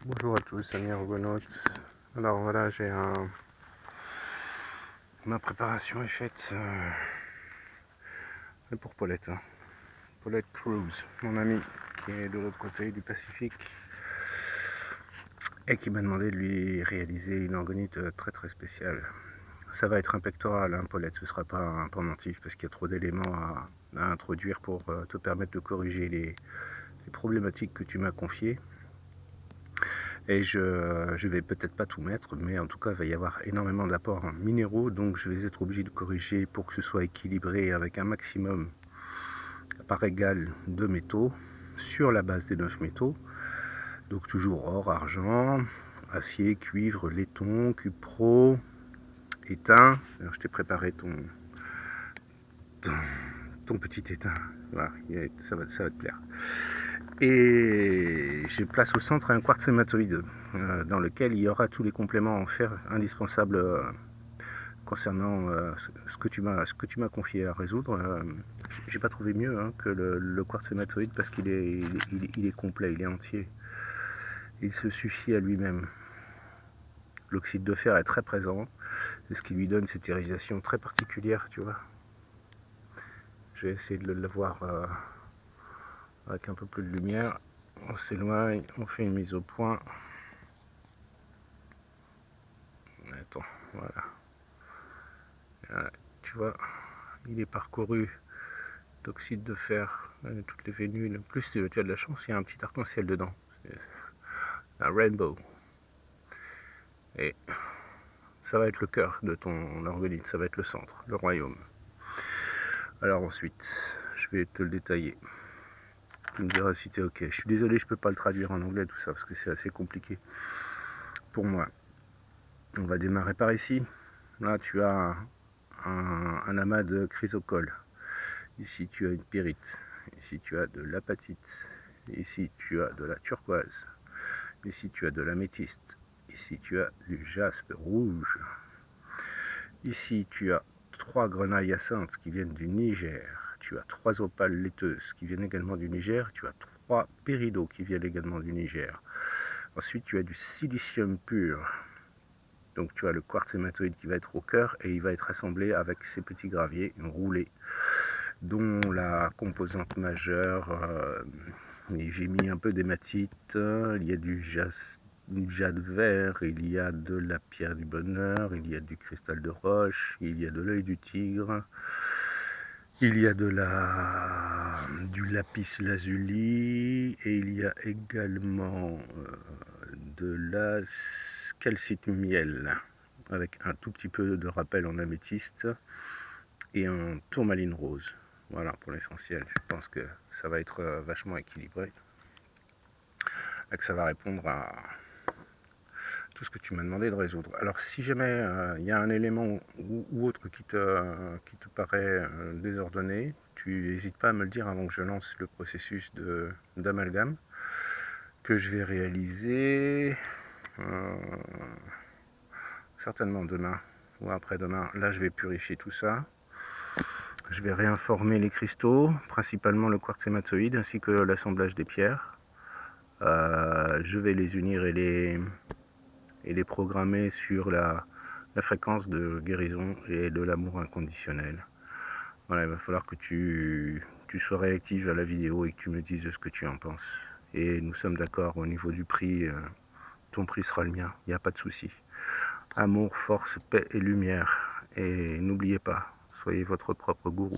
Bonjour à tous, amis argonautes. Alors voilà, ma préparation est faite pour Paulette. Paulette Cruz, mon ami qui est de l'autre côté du Pacifique et qui m'a demandé de lui réaliser une orgonite très très spéciale. Ça va être un pectoral, hein, Paulette, ce ne sera pas un pendentif parce qu'il y a trop d'éléments à introduire pour te permettre de corriger les problématiques que tu m'as confiées. Et je vais peut-être pas tout mettre, mais en tout cas il va y avoir énormément d'apports minéraux, donc je vais être obligé de corriger pour que ce soit équilibré avec un maximum par égal de métaux sur la base des 9 métaux. Donc toujours or, argent, acier, cuivre, laiton, cupro, étain. Alors je t'ai préparé ton petit étain, voilà, ça va te plaire. Et je place au centre un quartz hématoïde dans lequel il y aura tous les compléments en fer indispensables concernant ce que tu m'as confié à résoudre. J'ai pas trouvé mieux que le quartz hématoïde parce qu'il est complet, il est entier. Il se suffit à lui-même. L'oxyde de fer est très présent, c'est ce qui lui donne cette irisation très particulière, tu vois. Je vais essayer de le voir avec un peu plus de lumière. On s'éloigne, on fait une mise au point. Attends, voilà. Tu vois, il est parcouru d'oxyde de fer, toutes les vénules. En plus, tu as de la chance, il y a un petit arc-en-ciel dedans. Un rainbow. Et ça va être le cœur de ton organite, ça va être le centre, le royaume. Alors ensuite, je vais te le détailler. Tu me diras si tu es ok. Je suis désolé, je ne peux pas le traduire en anglais, tout ça, parce que c'est assez compliqué pour moi. On va démarrer par ici. Là, tu as un amas de chrysocolle. Ici, tu as une pyrite. Ici, tu as de l'apatite. Ici, tu as de la turquoise. Ici, tu as de l'améthyste. Ici, tu as du jaspe rouge. Ici, tu as 3 grenailles hyacinthes qui viennent du Niger. Tu as 3 opales laiteuses qui viennent également du Niger. Tu as 3 péridots qui viennent également du Niger. Ensuite, tu as du silicium pur. Donc, tu as le quartz hématoïde qui va être au cœur et il va être assemblé avec ces petits graviers roulés, dont la composante majeure, j'ai mis un peu d'hématite, il y a du jade vert, il y a de la pierre du bonheur, il y a du cristal de roche, il y a de l'œil du tigre, il y a du lapis lazuli et il y a également de la calcite miel avec un tout petit peu de rappel en améthyste et un tourmaline rose. Voilà pour l'essentiel. Je pense que ça va être vachement équilibré et que ça va répondre à tout ce que tu m'as demandé de résoudre. Alors si jamais il y a un élément ou autre qui te paraît désordonné, tu n'hésites pas à me le dire avant que je lance le processus d'amalgame que je vais réaliser certainement demain ou après-demain. Là, je vais purifier tout ça. Je vais réinformer les cristaux, principalement le quartz hématoïde ainsi que l'assemblage des pierres. Je vais les unir et les programmer sur la fréquence de guérison et de l'amour inconditionnel. Voilà, il va falloir que tu sois réactive à la vidéo et que tu me dises ce que tu en penses. Et nous sommes d'accord au niveau du prix, ton prix sera le mien, il n'y a pas de souci. Amour, force, paix et lumière. Et n'oubliez pas, soyez votre propre gourou.